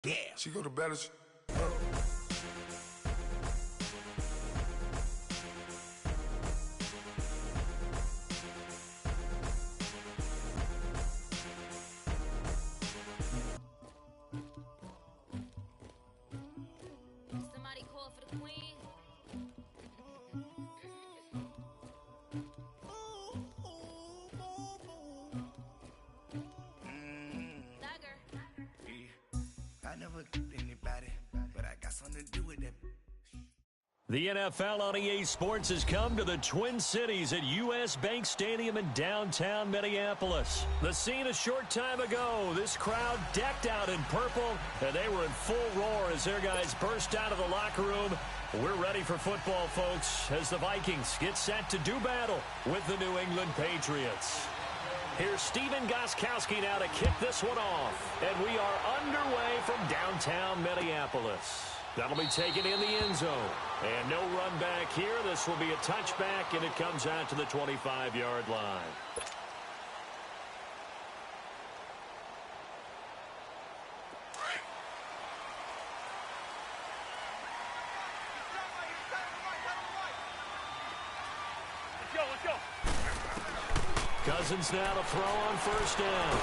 Yeah. She go to better. Somebody call for the queen. I never anybody, but I got something to do with that. The NFL on EA Sports has come to the Twin Cities at U.S. Bank Stadium in downtown Minneapolis. The scene a short time ago, this crowd decked out in purple, and they were in full roar as their guys burst out of the locker room. We're ready for football, folks, as the Vikings get set to do battle with the New England Patriots. Here's Steven Gostkowski now to kick this one off, and we are underway from downtown Minneapolis. That'll be taken in the end zone. And no run back here. This will be a touchback, and it comes out to the 25-yard line. Let's go. Cousins now to throw on first down.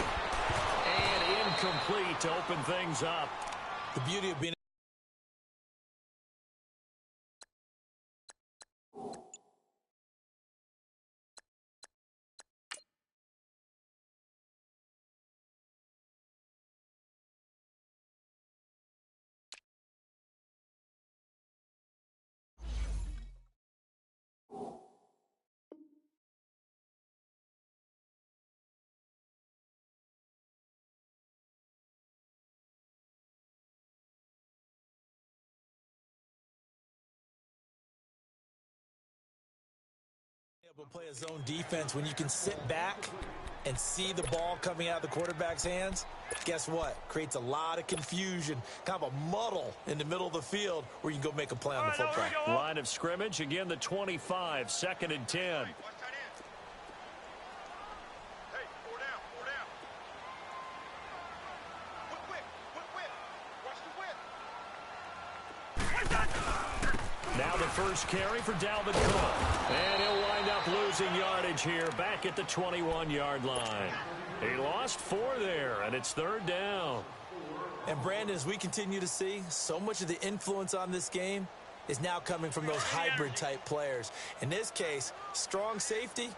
And incomplete to open things up. The beauty of being able to play a zone defense when you can sit back and see the ball coming out of the quarterback's hands. Guess what? Creates a lot of confusion, kind of a muddle in the middle of the field where you can go make a play on the football. Line of scrimmage, again the 25, 2nd and 10. Now the first carry for Dalvin Cook. And he'll wind up losing yardage here back at the 21-yard line. He lost 4 there, and it's 3rd down. And Brandon, as we continue to see, so much of the influence on this game is now coming from those hybrid-type players. In this case, strong safety,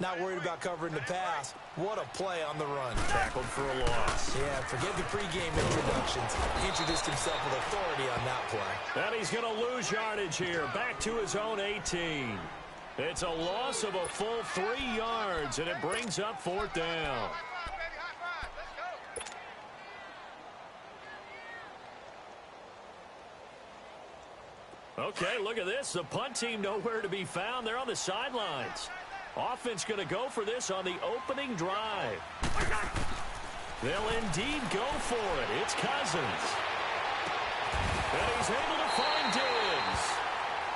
not worried about covering the pass. What a play on the run. Tackled for a loss. Yeah, forget the pregame introductions. Introduced himself with authority on that play. And he's going to lose yardage here, back to his own 18. It's a loss of a full 3 yards, and it brings up 4th down. Okay, look at this. The punt team nowhere to be found. They're on the sidelines. Offense going to go for this on the opening drive. They'll indeed go for it. It's Cousins. And he's able to find Diggs.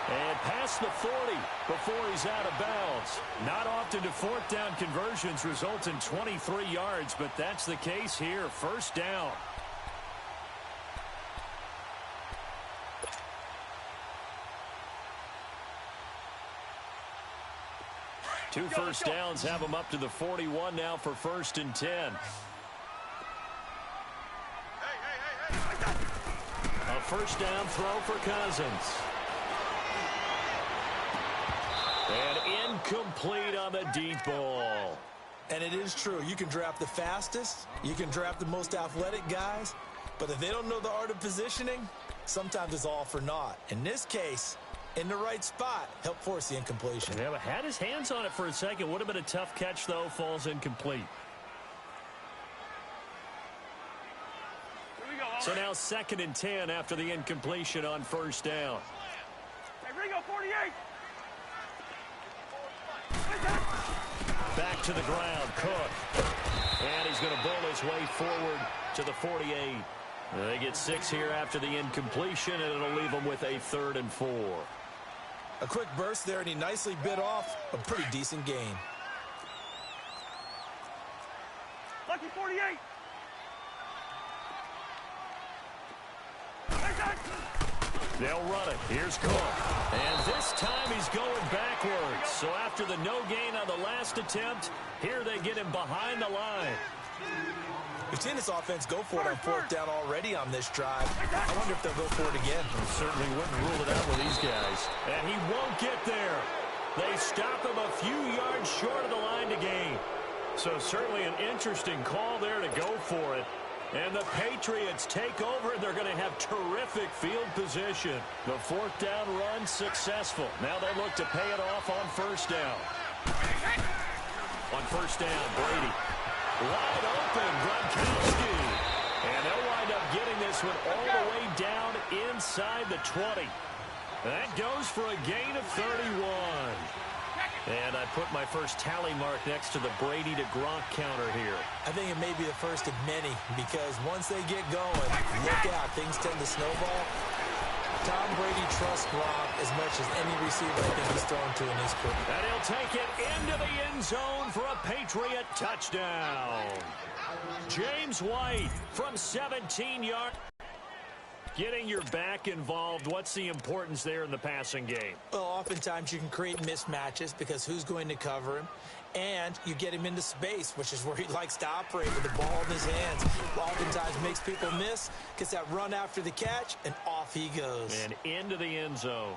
And past the 40 before he's out of bounds. Not often do 4th down conversions result in 23 yards, but that's the case here. 1st down. Two first downs have them up to the 41 now for 1st and 10. A first down throw for Cousins. And incomplete on the deep ball. And it is true. You can draft the fastest. You can draft the most athletic guys. But if they don't know the art of positioning, sometimes it's all for naught. In this case, in the right spot, help force the incompletion. Yeah, but had his hands on it for a second. Would have been a tough catch, though. Falls incomplete. So now 2nd and 10 after the incompletion on 1st down. Hey, Ringo, 48. Back to the ground, Cook. And he's going to bull his way forward to the 48. They get 6 here after the incompletion, and it'll leave them with a 3rd and 4. A quick burst there, and he nicely bit off a pretty decent gain. Lucky 48. They'll run it. Here's Cook. And this time he's going backwards. So after the no gain on the last attempt, here they get him behind the line. We've seen this offense go for it on fourth down already on this drive. I wonder if they'll go for it again. Certainly wouldn't rule it out with these guys. And he won't get there. They stop him a few yards short of the line to gain. So certainly an interesting call there to go for it. And the Patriots take over, and they're going to have terrific field position. The fourth down run successful. Now they look to pay it off on first down. On first down, Brady. Wide open, Gronkowski. And they'll wind up getting this one all the way down inside the 20. That goes for a gain of 31. And I put my first tally mark next to the Brady to Gronk counter here. I think it may be the first of many, because once they get going, look out, things tend to snowball. Tom Brady trusts Gronk as much as any receiver I think he's thrown to in his career. And he'll take it into the end zone for a Patriot touchdown. James White from 17 yards. Getting your back involved, what's the importance there in the passing game? Well, oftentimes you can create mismatches because who's going to cover him? And you get him into space, which is where he likes to operate with the ball in his hands. Oftentimes makes people miss, gets that run after the catch, and off he goes. And into the end zone.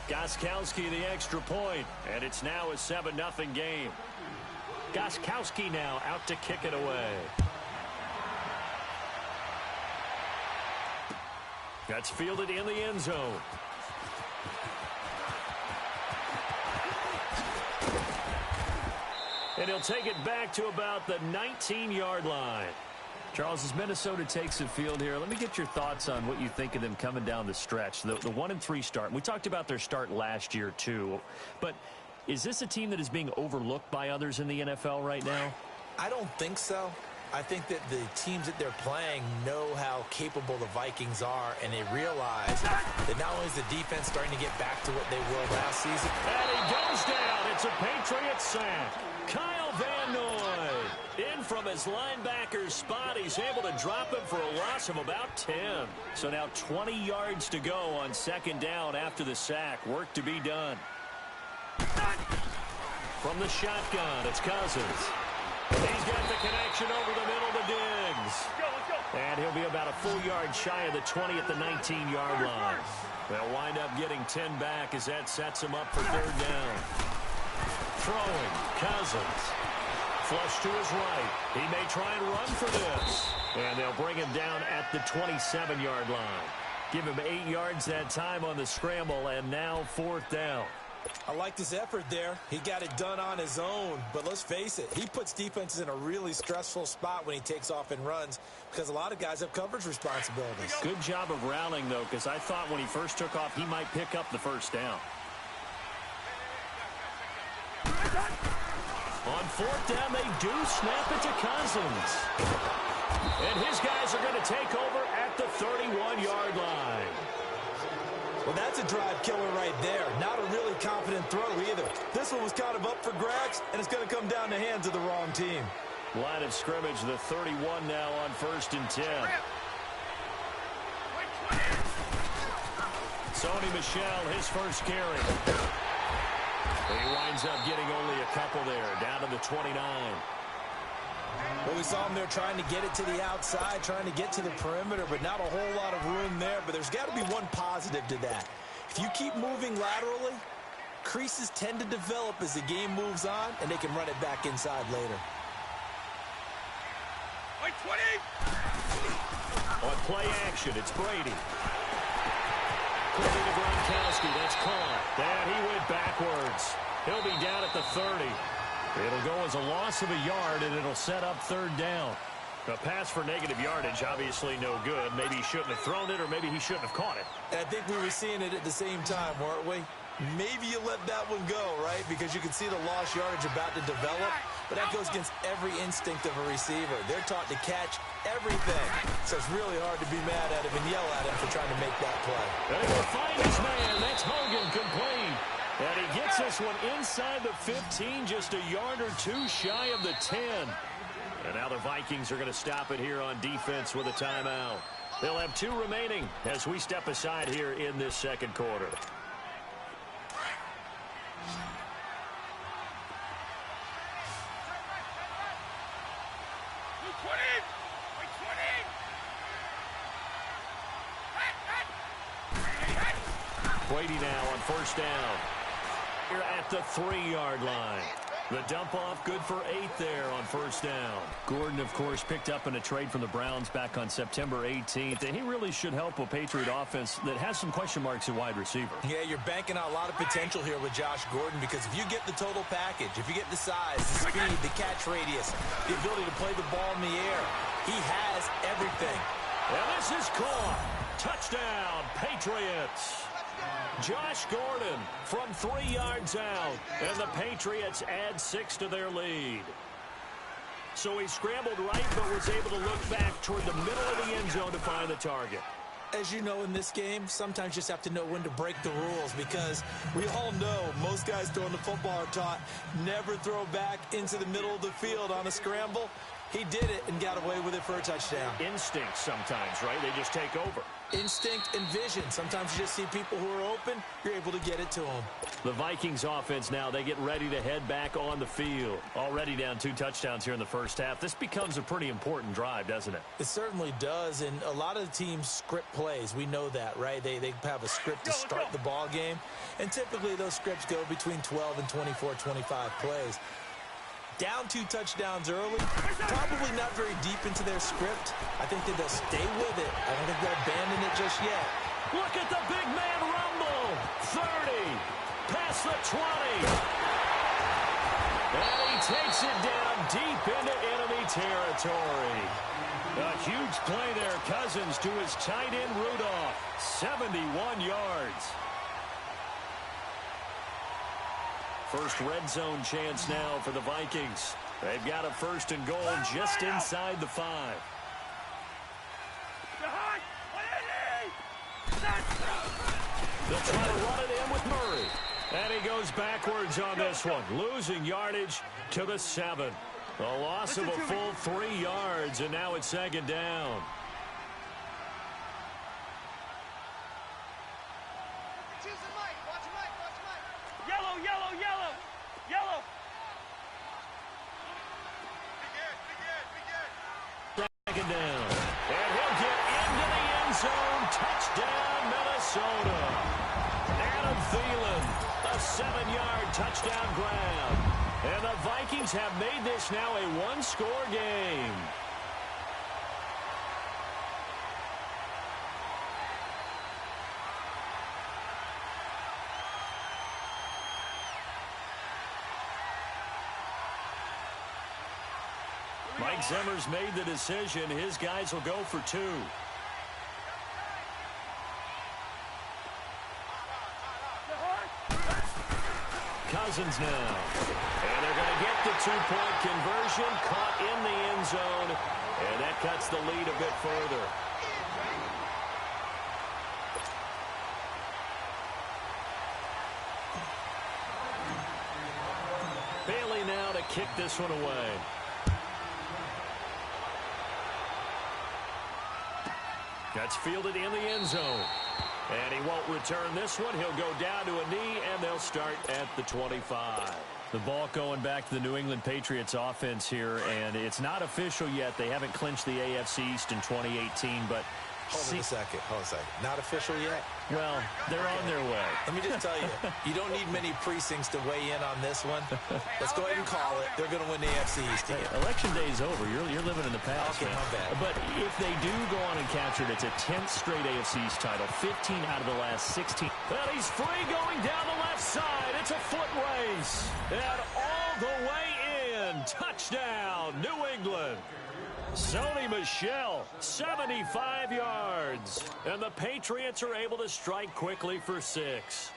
Gostkowski the extra point, and it's now a 7-0 game. Gostkowski now out to kick it away. That's fielded in the end zone. And he'll take it back to about the 19-yard line. Charles, as Minnesota takes the field here, let me get your thoughts on what you think of them coming down the stretch. The 1-3 start. We talked about their start last year, too. But is this a team that is being overlooked by others in the NFL right now? I don't think so. I think that the teams that they're playing know how capable the Vikings are, and they realize that not only is the defense starting to get back to what they were last season. And he goes down. It's a Patriot sack. Kyle Van Noy in from his linebacker's spot. He's able to drop him for a loss of about 10. So now 20 yards to go on second down after the sack. Work to be done. From the shotgun, it's Cousins. He's got the connection over the middle to Diggs. And he'll be about a full yard shy of the 20 at the 19-yard line. They'll wind up getting 10 back as that sets him up for third down. Throwing, Cousins. Flush to his right. He may try and run for this. And they'll bring him down at the 27-yard line. Give him 8 yards that time on the scramble, and now fourth down. I like this effort there. He got it done on his own. But let's face it, he puts defenses in a really stressful spot when he takes off and runs, because a lot of guys have coverage responsibilities. Good job of rallying, though, because I thought when he first took off, he might pick up the first down. On fourth down, they do snap it to Cousins. And his guys are going to take over at the 31-yard line. Well, that's a drive killer right there. Not a really confident throw either. This one was kind of up for grabs, and it's going to come down the hands of the wrong team. Line of scrimmage, the 31 now on 1st and 10. Sony Michel, his first carry. He winds up getting only a couple there, down to the 29. Well, we saw him there trying to get it to the outside, trying to get to the perimeter, but not a whole lot of room there. But there's got to be one positive to that. If you keep moving laterally, creases tend to develop as the game moves on, and they can run it back inside later. Wait, 20! On play action, it's Brady. Quickly to Gronkowski, that's caught. And he went backwards. He'll be down at the 30. It'll go as a loss of a yard, and it'll set up third down. A pass for negative yardage, obviously no good. Maybe he shouldn't have thrown it, or maybe he shouldn't have caught it. And I think we were seeing it at the same time, weren't we? Maybe you let that one go, right? Because you can see the lost yardage about to develop. But that goes against every instinct of a receiver. They're taught to catch everything. So it's really hard to be mad at him and yell at him for trying to make that play. And he'll find his man. That's Hogan complete. And he gets this one inside the 15, just a yard or two shy of the 10. And now the Vikings are going to stop it here on defense with a timeout. They'll have 2 remaining as we step aside here in this second quarter. Brady now on first down. Here at the 3-yard line. The dump off good for 8 there on first down. Gordon, of course, picked up in a trade from the Browns back on September 18th, and he really should help a Patriot offense that has some question marks at wide receiver. Yeah, you're banking on a lot of potential here with Josh Gordon because if you get the total package, if you get the size, the speed, the catch radius, the ability to play the ball in the air, he has everything. And this is caught. Touchdown, Patriots. Josh Gordon from 3 yards out, and the Patriots add 6 to their lead. So he scrambled right, but was able to look back toward the middle of the end zone to find the target. As you know in this game, sometimes you just have to know when to break the rules because we all know most guys throwing the football are taught never throw back into the middle of the field on a scramble. He did it and got away with it for a touchdown. Instinct sometimes, right? They just take over. Instinct and vision. Sometimes you just see people who are open, you're able to get it to them. The Vikings offense now, they get ready to head back on the field. Already down 2 touchdowns here in the first half. This becomes a pretty important drive, doesn't it? It certainly does, and a lot of the teams script plays. We know that, right? They have a script to start the ball game, and typically those scripts go between 12 and 24, 25 plays. Down 2 touchdowns early, probably not very deep into their script. I think that they'll stay with it. I don't think they'll abandon it just yet. Look at the big man rumble. 30, past the 20. And he takes it down deep into enemy territory. A huge play there, Cousins to his tight end Rudolph. 71 yards. First red zone chance now for the Vikings. They've got a 1st and goal just inside the 5. They'll try to run it in with Murray. And he goes backwards on this one, losing yardage to the 7. A loss of a full 3 yards, and now it's 2nd down. Second down. And he'll get into the end zone. Touchdown, Minnesota. Adam Thielen, a 7-yard touchdown grab. And the Vikings have made this now a 1-score game. Mike Zimmer's made the decision. His guys will go for 2. Cousins now. And they're going to get the 2-point conversion. Caught in the end zone. And that cuts the lead a bit further. Bailey now to kick this one away. That's fielded in the end zone. And he won't return this one. He'll go down to a knee, and they'll start at the 25. The ball going back to the New England Patriots offense here, and it's not official yet. They haven't clinched the AFC East in 2018, but... Hold on a second. Not official yet? Well, they're on their way. Let me just tell you, you don't need many precincts to weigh in on this one. Let's go ahead and call it. They're going to win the AFC East again. Election day is over. You're living in the past. Okay, my bad. But if they do go on and capture it, it's a 10th straight AFC East title, 15 out of the last 16. And he's free going down the left side. It's a foot race. And all the way in. Touchdown, New England. Sony Michel, 75 yards. And the Patriots are able to strike quickly for 6.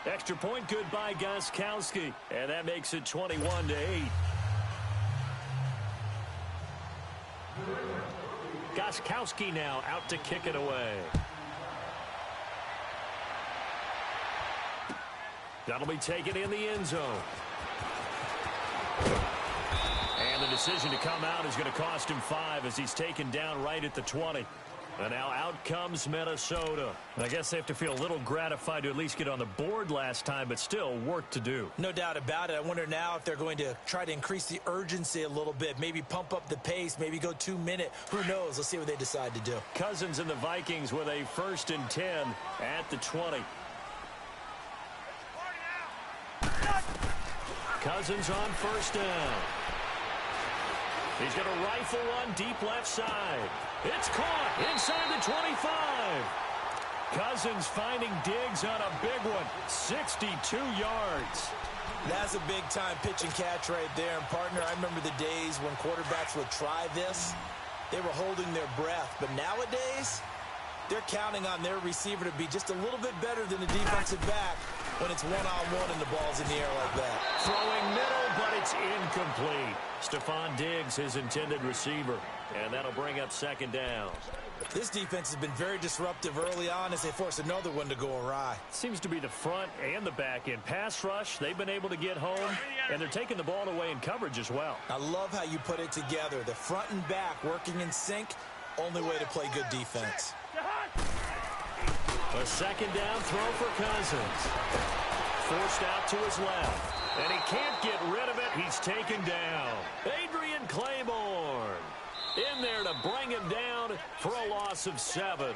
Extra point good by Gostkowski. And that makes it 21-8. Gostkowski now out to kick it away. That'll be taken in the end zone. And an decision to come out is going to cost him 5 as he's taken down right at the 20. And now out comes Minnesota. I guess they have to feel a little gratified to at least get on the board last time, but still work to do. No doubt about it. I wonder now if they're going to try to increase the urgency a little bit, maybe pump up the pace, maybe go 2-minute. Who knows? Let's see what they decide to do. Cousins and the Vikings with a 1st and 10 at the 20. Cousins on 1st down. He's going to rifle one deep left side. It's caught inside the 25. Cousins finding Diggs on a big one. 62 yards. That's a big-time pitch and catch right there. And, partner, I remember the days when quarterbacks would try this. They were holding their breath. But nowadays, they're counting on their receiver to be just a little bit better than the defensive back when it's one-on-one and the ball's in the air like that. Throwing middle, but it's incomplete. Stephon Diggs, his intended receiver. And that'll bring up 2nd down. This defense has been very disruptive early on as they force another one to go awry. Seems to be the front and the back end. Pass rush, they've been able to get home, and they're taking the ball away in coverage as well. I love how you put it together. The front and back working in sync, only way to play good defense. A 2nd down throw for Cousins. Forced out to his left. And he can't get rid of it. He's taken down. Adrian Claiborne in there to bring him down for a loss of 7.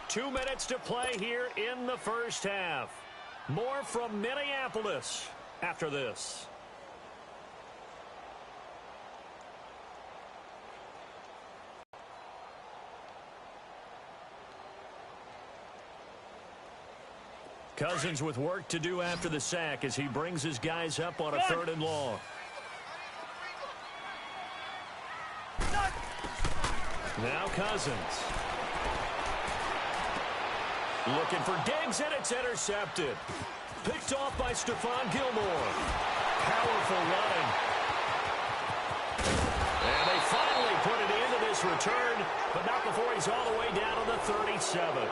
2 minutes to play here in the 1st half. More from Minneapolis after this. Cousins with work to do after the sack as he brings his guys up on a 3rd and long. Now Cousins. Looking for Diggs, and it's intercepted. Picked off by Stephon Gilmore. Powerful running. And they finally put it into this return, but not before he's all the way down on the 37.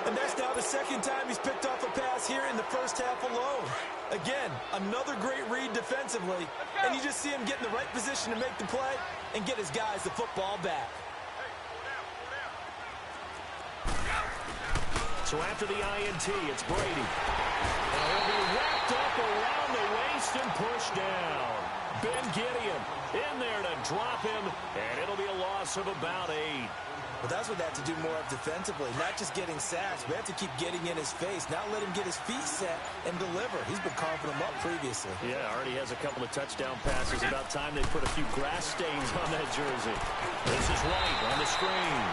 And that's now the 2nd time he's picked off a pass here in the 1st half alone. Again, another great read defensively, and you just see him get in the right position to make the play and get his guys the football back. So after the INT, it's Brady. And he'll be wrapped up around the waist and pushed down. Ben Gideon in there to drop him, and it'll be a loss of about 8. But that's what they have to do more of defensively, not just getting sacks, but have to keep getting in his face, not let him get his feet set and deliver. He's been carving them up previously. Yeah, already has a couple of touchdown passes. About time they put a few grass stains on that jersey. This is White on the screen.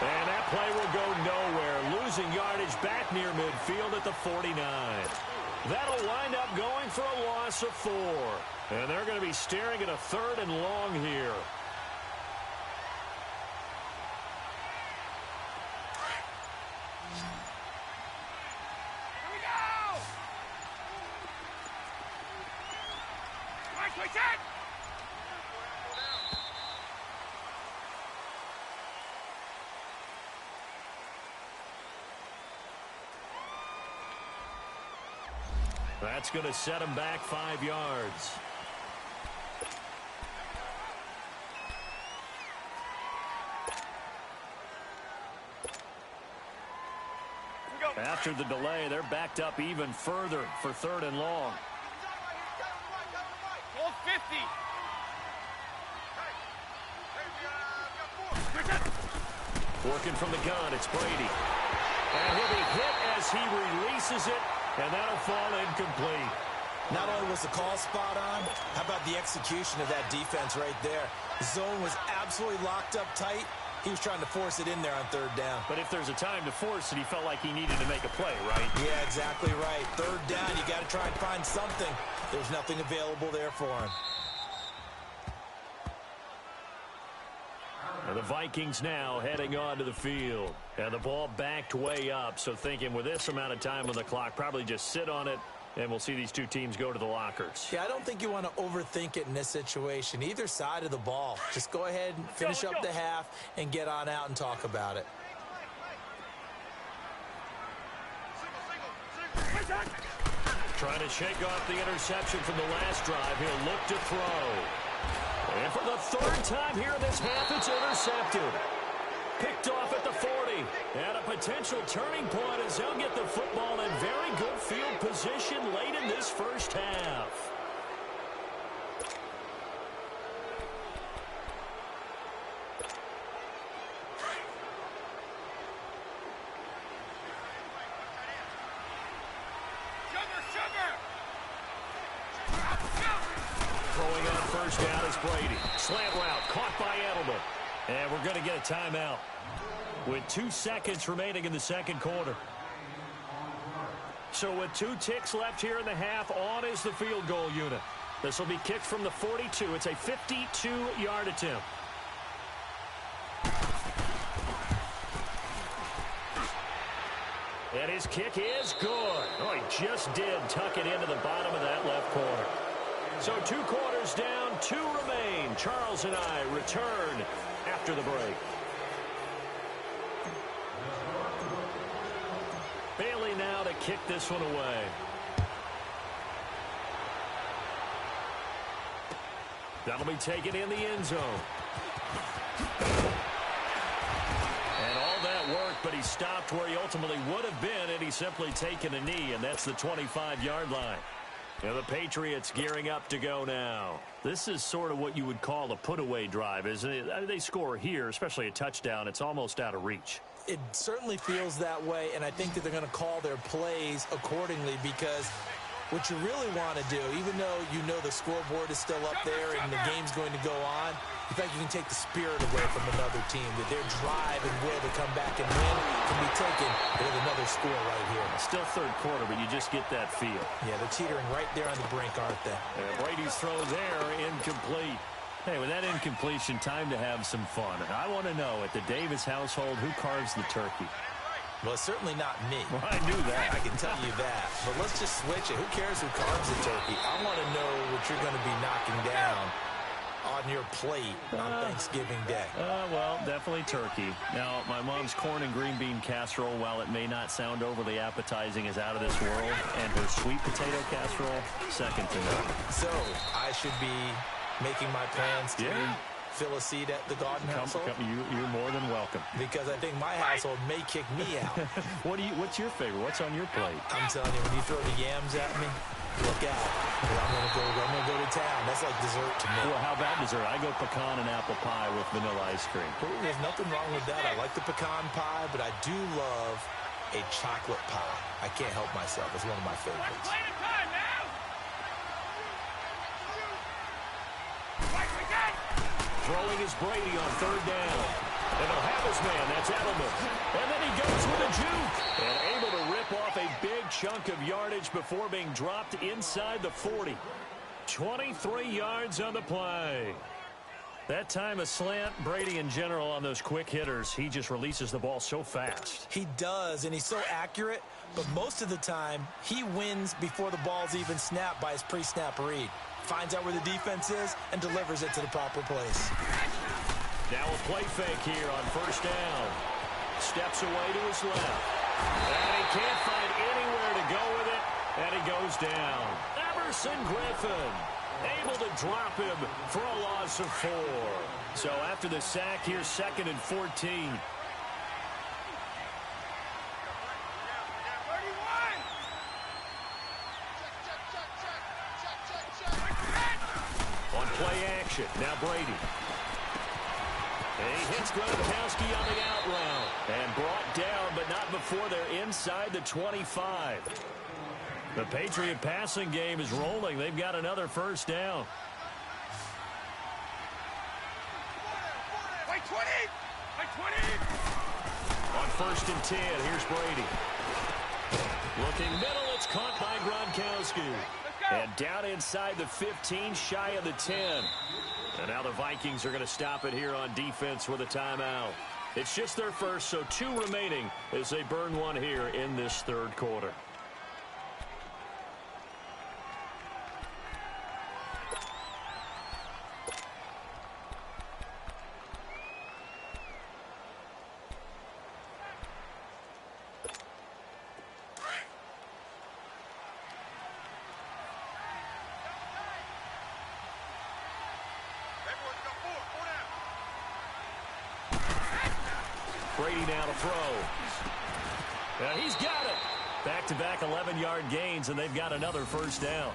And that play will go nowhere. Losing yardage back near midfield at the 49. That'll wind up going for a loss of 4. And they're going to be staring at a 3rd and long here. That's going to set him back 5 yards. After the delay, they're backed up even further for 3rd and long. 50. Working from the gun, it's Brady. And he'll be hit as he releases it, and that'll fall incomplete. Not only was the call spot on, how about the execution of that defense right there? The zone was absolutely locked up tight. He was trying to force it in there on 3rd down. But if there's a time to force it, he felt like he needed to make a play, right? Yeah, exactly right. 3rd down, you got to try and find something. There's nothing available there for him. And the Vikings now heading onto the field. And the ball backed way up, so thinking with this amount of time on the clock, probably just sit on it, and we'll see these two teams go to the lockers. Yeah, I don't think you want to overthink it in this situation. Either side of the ball. Just go ahead and finish up the half and get on out and talk about it. Trying to shake off the interception from the last drive. He'll look to throw. And for the third time here in this half, it's intercepted. Picked off at the 40. And a potential turning point as they'll get the football in very good field position late in this first half. Throwing on first down is Brady. Slant route caught by Edelman. And we're going to get a timeout with 2 seconds remaining in the second quarter. So with 2 ticks left here in the half, on is the field goal unit. This will be kicked from the 42. It's a 52-yard attempt. And his kick is good. Oh, he just did tuck it into the bottom of that left corner. So 2 quarters down, 2 remain. Charles and I return after the break. Bailey now to kick this one away. That'll be taken in the end zone. And all that work, but he stopped where he ultimately would have been had he simply taken a knee, and that's the 25-yard line. And the Patriots gearing up to go now. This is sort of what you would call a put-away drive, isn't it? I mean, they score here, especially a touchdown. It's almost out of reach. It certainly feels that way, and I think that they're going to call their plays accordingly because what you really want to do, even though you know the scoreboard is still up there and the game's going to go on, in fact, you can take the spirit away from another team, that their drive and will to come back and win can be taken with another score right here. Still third quarter, but you just get that feel. Yeah, they're teetering right there on the brink, aren't they? And Brady's throw there, incomplete. Hey, with that incompletion, time to have some fun. I want to know, at the Davis household, who carves the turkey? Well, it's certainly not me. Well, I knew that. I can tell you that. But let's just switch it. Who cares who carves the turkey? I want to know what you're going to be knocking down on your plate on Thanksgiving Day. Well, definitely turkey. Now, my mom's corn and green bean casserole, while it may not sound overly appetizing, is out of this world. And her sweet potato casserole, second to none. So, I should be making my plans to fill a seat at the garden household? You're more than welcome. Because I think my household may kick me out. What's your favorite? What's on your plate? I'm telling you, when you throw the yams at me, look out. I'm gonna go to town. That's like dessert to me. Well, how about dessert? I go pecan and apple pie with vanilla ice cream. Well, there's nothing wrong with that. I like the pecan pie, but I do love a chocolate pie. I can't help myself. It's one of my favorites. Throwing is Brady on third down. And he'll have his man. That's Edelman. And then he goes with a juke. And able to rip off a big chunk of yardage before being dropped inside the 40. 23 yards on the play. That time a slant. Brady in general on those quick hitters. He just releases the ball so fast. He does, and he's so accurate. But most of the time, he wins before the ball's even snapped by his pre-snap read. Finds out where the defense is and delivers it to the proper place. Now a play fake here on first down. Steps away to his left. And he can't find anywhere to go with it. And he goes down. Emerson Griffin able to drop him for a loss of 4. So after the sack, here's 2nd and 14. Play action. Now Brady. And he hits Gronkowski on the out route. And brought down, but not before they're inside the 25. The Patriot passing game is rolling. They've got another first down. Play 20! Play 20! On 1st and 10, here's Brady. Looking middle, it's caught by Gronkowski. And down inside the 15, shy of the 10. And now the Vikings are going to stop it here on defense with a timeout. It's just their first, so 2 remaining as they burn one here in this third quarter. Brady now to throw. And he's got it. Back-to-back 11-yard gains, and they've got another first down.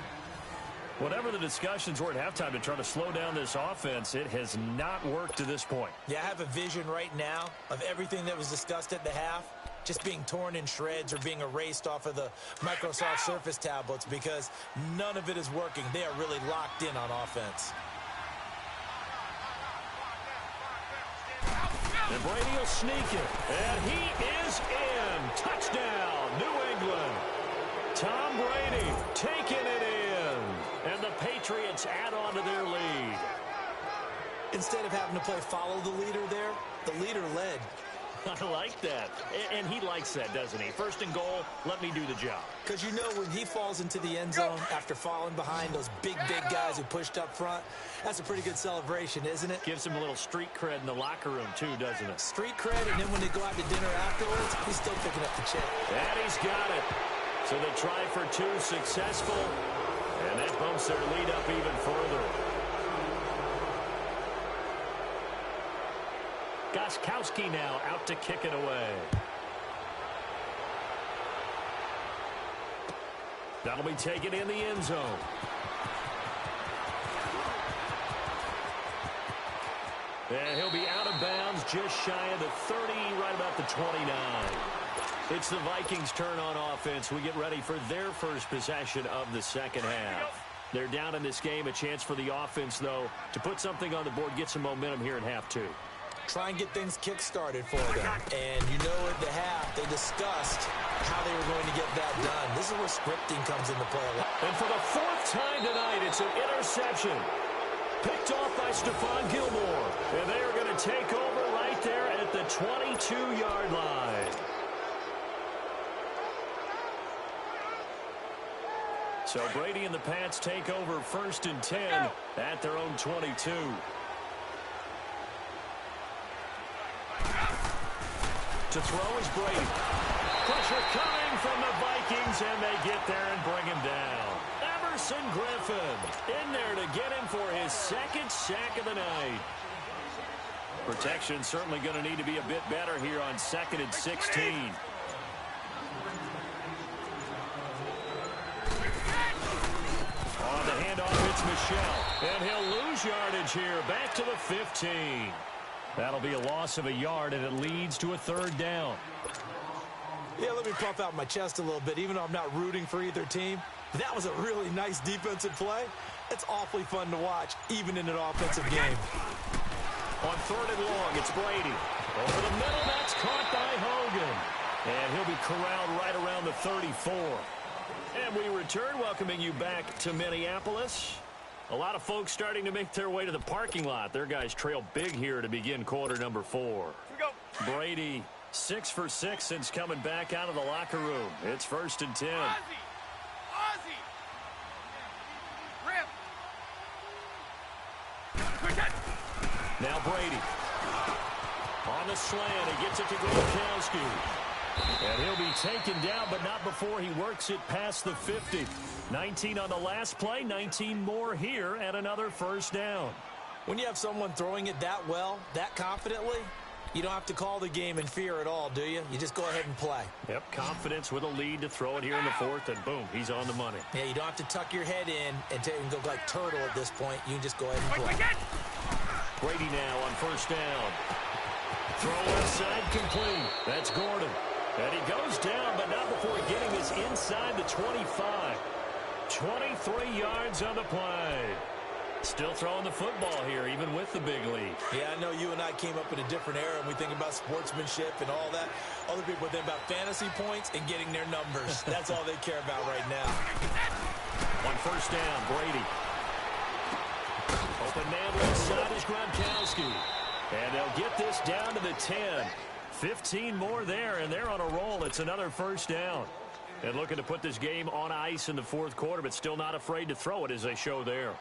Whatever the discussions were at halftime to try to slow down this offense, it has not worked to this point. Yeah, I have a vision right now of everything that was discussed at the half just being torn in shreds or being erased off of the Microsoft Surface tablets because none of it is working. They are really locked in on offense. And Brady will sneak it. And he is in. Touchdown, New England. Tom Brady taking it in. And the Patriots add on to their lead. Instead of having to play follow the leader there, the leader led. I like that. And he likes that, doesn't he? First and goal, let me do the job. Because you know when he falls into the end zone after falling behind those big guys who pushed up front, that's a pretty good celebration, isn't it? Gives him a little street cred in the locker room, too, doesn't it? Street cred, and then when they go out to dinner afterwards, he's still picking up the check. And he's got it. So they try for two, successful. And that bumps their lead up even further. Gostkowski now out to kick it away. That'll be taken in the end zone. And he'll be out of bounds just shy of the 30, right about the 29. It's the Vikings' turn on offense. We get ready for their first possession of the second half. They're down in this game. A chance for the offense, though, to put something on the board, get some momentum here in half two. Try and get things kick-started for them. And you know at the half, they discussed how they were going to get that done. This is where scripting comes into play a lot. And for the fourth time tonight, it's an interception. Picked off by Stephon Gilmore. And they are going to take over right there at the 22-yard line. So Brady and the Pats take over 1st and 10 at their own 22. To throw is Brady. Pressure coming from the Vikings, and they get there and bring him down. Everson Griffin in there to get him for his second sack of the night. Protection certainly going to need to be a bit better here on 2nd and 16. On the handoff, it's Michel. And he'll lose yardage here. Back to the 15. That'll be a loss of a yard, and it leads to a 3rd down. Yeah, let me puff out my chest a little bit, even though I'm not rooting for either team. That was a really nice defensive play. It's awfully fun to watch, even in an offensive game. On 3rd and long, it's Brady. Over the middle, that's caught by Hogan. And he'll be corralled right around the 34. And we return, welcoming you back to Minneapolis. A lot of folks starting to make their way to the parking lot. Their guys trail big here to begin quarter number 4. Brady, 6 for 6 since coming back out of the locker room. It's 1st and 10. Ozzie! Rip! Now Brady. On the slant, he gets it to Gronkowski. And he'll be taken down, but not before he works it past the 50. 19 on the last play, 19 more here, and another 1st down. When you have someone throwing it that well, that confidently, you don't have to call the game in fear at all, do you? You just go ahead and play. Yep, confidence with a lead to throw it here in the 4th, and boom, he's on the money. Yeah, you don't have to tuck your head in and go like turtle at this point. You can just go ahead and play. Brady now on 1st down. Throw inside, complete. That's Gordon. And he goes down, but not before getting this inside the 25. 23 yards on the play. Still throwing the football here, even with the big lead. Yeah, I know you and I came up in a different era, and we think about sportsmanship and all that. Other people think about fantasy points and getting their numbers. That's all they care about right now. On 1st down, Brady. Open man left side is Gronkowski. And they'll get this down to the 10. 15 more there, and they're on a roll. It's another 1st down. And looking to put this game on ice in the 4th quarter, but still not afraid to throw it as they show there.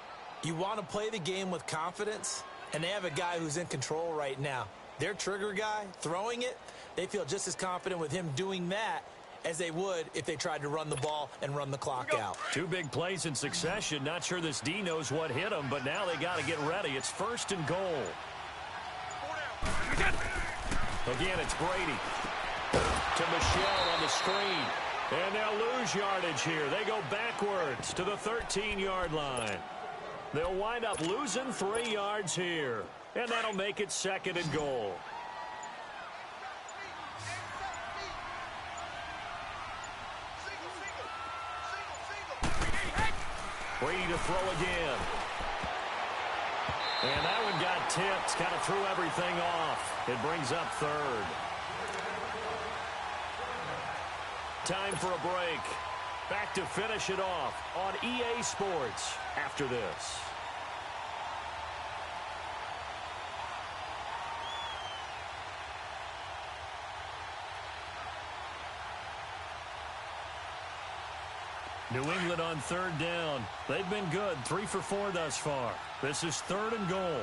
You want to play the game with confidence, and they have a guy who's in control right now. Their trigger guy, throwing it, they feel just as confident with him doing that as they would if they tried to run the ball and run the clock out. Two big plays in succession. Not sure this D knows what hit him, but now they got to get ready. It's 1st and goal. Again, it's Brady to Michelle on the screen. And they'll lose yardage here. They go backwards to the 13-yard line. They'll wind up losing 3 yards here. And that'll make it 2nd and goal. Brady to throw again. And that one got tipped. Kind of threw everything off. It brings up 3rd. Time for a break. Back to finish it off on EA Sports after this. New England on 3rd down. They've been good. 3 for 4 thus far. This is 3rd and goal.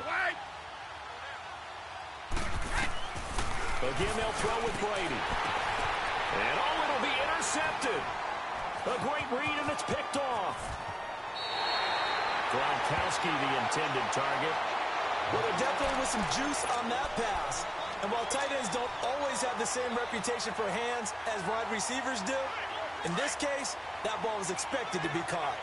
Again, they'll throw with Brady. And it'll be intercepted. A great read, and it's picked off. Gronkowski, the intended target. Well, there definitely was some juice on that pass. And while tight ends don't always have the same reputation for hands as wide receivers do, in this case, that ball was expected to be caught.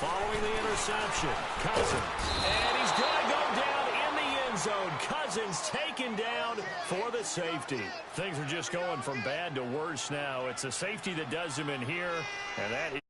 Following the interception, Cousins. And he's going to go down in the end zone. Cousins taken down for the safety. Things are just going from bad to worse now. It's a safety that does him in here, and that is